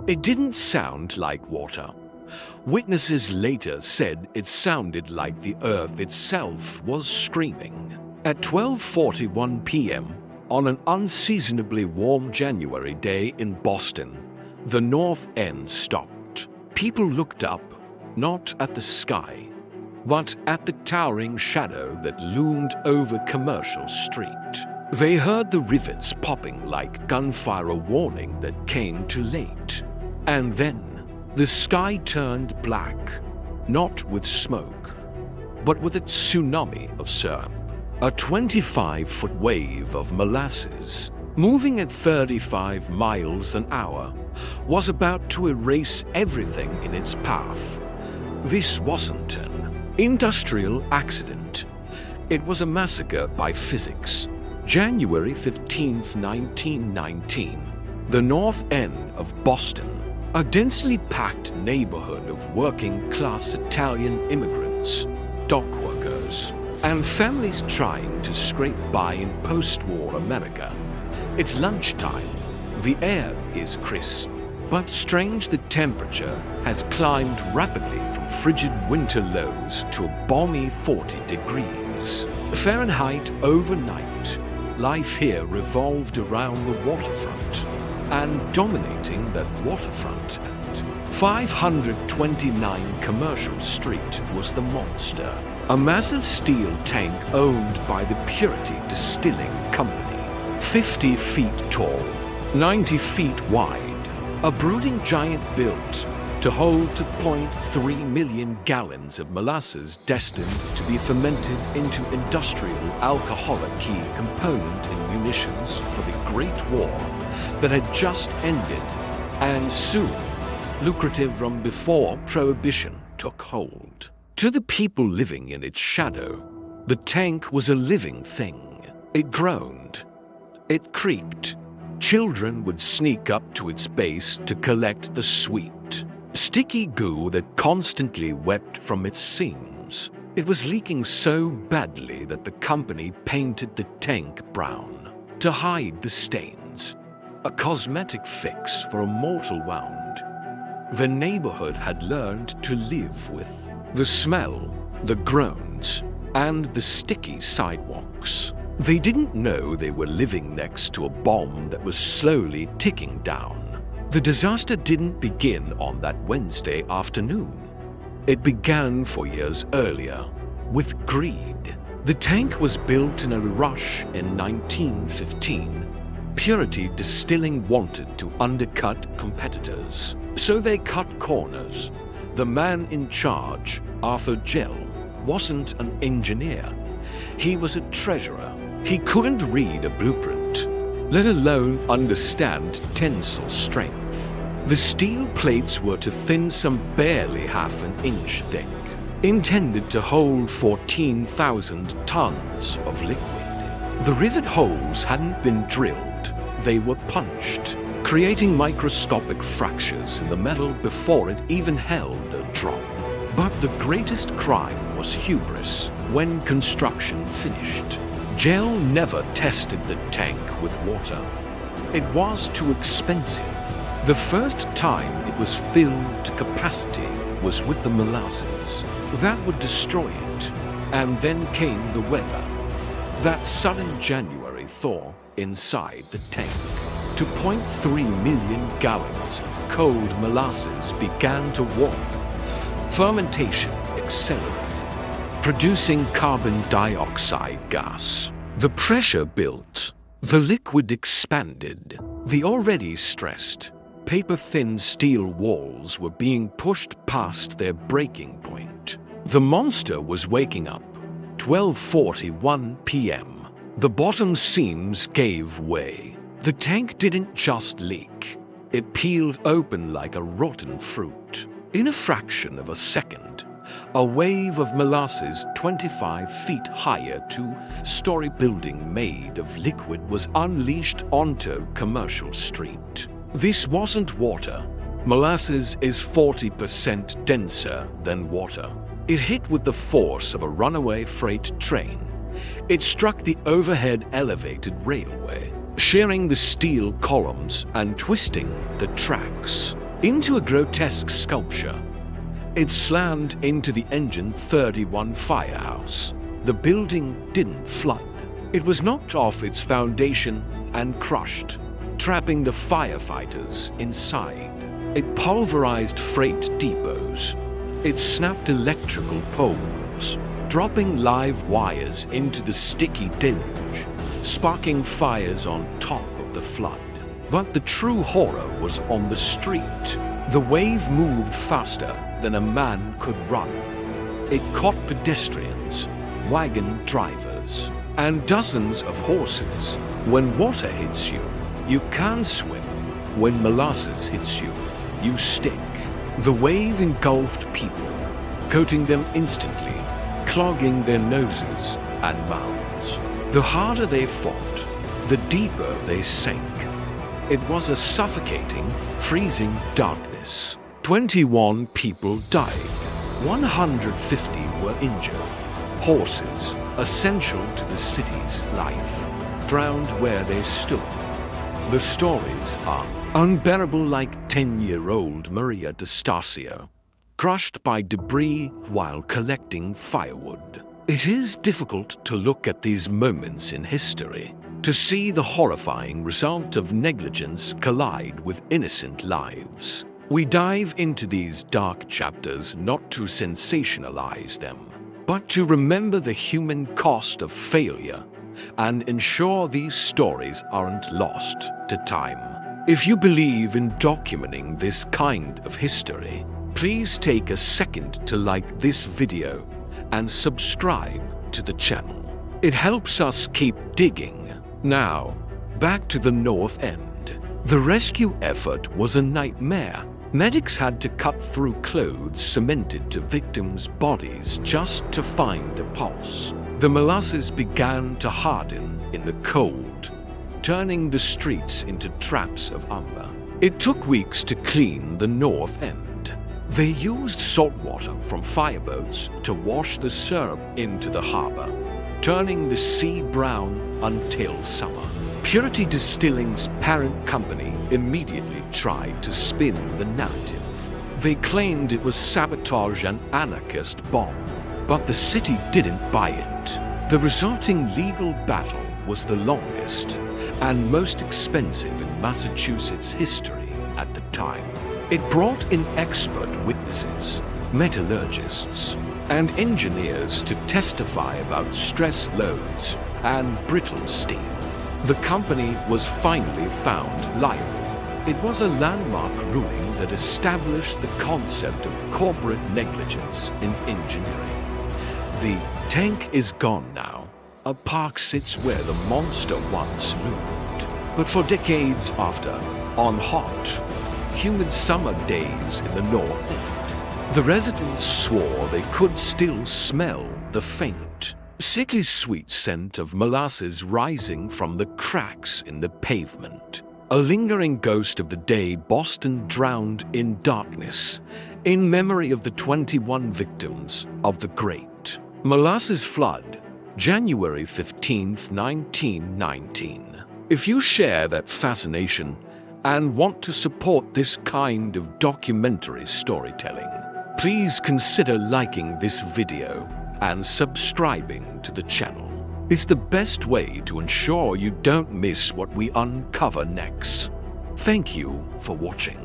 It didn't sound like water. Witnesses later said it sounded like the earth itself was screaming. At 12:41 p.m., on an unseasonably warm January day in Boston, the north end stopped. People looked up, not at the sky, but at the towering shadow that loomed over Commercial Street. They heard the rivets popping like gunfire, a warning that came too late. And then the sky turned black, not with smoke, but with a tsunami of syrup. A 25-foot wave of molasses, moving at 35 miles an hour, was about to erase everything in its path. This wasn't an industrial accident. It was a massacre by physics. January 15, 1919, the north end of Boston, a densely packed neighborhood of working-class Italian immigrants, dock workers, and families trying to scrape by in post-war America. It's lunchtime. The air is crisp, but strange, the temperature has climbed rapidly from frigid winter lows to a balmy 40 degrees Fahrenheit overnight. Life here revolved around the waterfront, and dominating that waterfront at 529 Commercial Street was the monster, a massive steel tank owned by the Purity Distilling Company, 50 feet tall, 90 feet wide, a brooding giant built to hold 2.3 million gallons of molasses destined to be fermented into industrial alcohol, a key component in munitions for the Great War that had just ended, and soon lucrative from before Prohibition took hold. To the people living in its shadow, the tank was a living thing. It groaned. It creaked. Children would sneak up to its base to collect the sweet, sticky goo that constantly wept from its seams. It was leaking so badly that the company painted the tank brown to hide the stains, a cosmetic fix for a mortal wound. The neighborhood had learned to live with the smell, the groans, and the sticky sidewalks. They didn't know they were living next to a bomb that was slowly ticking down. The disaster didn't begin on that Wednesday afternoon. It began 4 years earlier, with greed. The tank was built in a rush in 1915. Purity Distilling wanted to undercut competitors, so they cut corners. The man in charge, Arthur Gell, wasn't an engineer. He was a treasurer. He couldn't read a blueprint, let alone understand tensile strength. The steel plates were too thin, some barely half an inch thick, intended to hold 14,000 tons of liquid. The rivet holes hadn't been drilled, they were punched, creating microscopic fractures in the metal before it even held a drop. But the greatest crime was hubris. When construction finished, Gell never tested the tank with water. It was too expensive. The first time it was filled to capacity was with the molasses. That would destroy it. And then came the weather. That sudden January thaw inside the tank. 2.3 million gallons of cold molasses began to warm. Fermentation accelerated, producing carbon dioxide gas. The pressure built. The liquid expanded. The already stressed, paper-thin steel walls were being pushed past their breaking point. The monster was waking up. 12:41 p.m. The bottom seams gave way. The tank didn't just leak. It peeled open like a rotten fruit. In a fraction of a second, a wave of molasses 25 feet higher, two-story building made of liquid was unleashed onto Commercial Street. This wasn't water. Molasses is 40% denser than water. It hit with the force of a runaway freight train. It struck the overhead elevated railway, shearing the steel columns and twisting the tracks. into a grotesque sculpture. It slammed into the Engine 31 firehouse. The building didn't flood. It was knocked off its foundation and crushed, trapping the firefighters inside. It pulverized freight depots. It snapped electrical poles, dropping live wires into the sticky deluge, sparking fires on top of the flood. But the true horror was on the street. The wave moved faster than a man could run. It caught pedestrians, wagon drivers, and dozens of horses. When water hits you, you can't swim. When molasses hits you, you stick. The wave engulfed people, coating them instantly, clogging their noses and mouths. The harder they fought, the deeper they sank. It was a suffocating, freezing darkness. 21 people died. 150 were injured. Horses, essential to the city's life, drowned where they stood. The stories are unbearable, like 10-year-old Maria D'Estasio, crushed by debris while collecting firewood. It is difficult to look at these moments in history, to see the horrifying result of negligence collide with innocent lives. We dive into these dark chapters not to sensationalize them, but to remember the human cost of failure and ensure these stories aren't lost to time. If you believe in documenting this kind of history, please take a second to like this video and subscribe to the channel. It helps us keep digging. Now, back to the North End. The rescue effort was a nightmare. Medics had to cut through clothes cemented to victims' bodies just to find a pulse. The molasses began to harden in the cold, turning the streets into traps of umber. It took weeks to clean the North End. They used salt water from fireboats to wash the syrup into the harbor, turning the sea brown until summer. Purity Distilling's parent company immediately tried to spin the narrative. They claimed it was sabotage and anarchist bomb, but the city didn't buy it. The resulting legal battle was the longest and most expensive in Massachusetts history at the time. It brought in expert witnesses, metallurgists, and engineers to testify about stress loads and brittle steel. The company was finally found liable. It was a landmark ruling that established the concept of corporate negligence in engineering. The tank is gone now. A park sits where the monster once loomed. But for decades after, on hot, humid summer days in the North End, the residents swore they could still smell the faint, sickly sweet scent of molasses rising from the cracks in the pavement. A lingering ghost of the day Boston drowned in darkness, in memory of the 21 victims of the Great Molasses Flood, January 15, 1919. If you share that fascination and want to support this kind of documentary storytelling, please consider liking this video and subscribing to the channel. It's the best way to ensure you don't miss what we uncover next. Thank you for watching.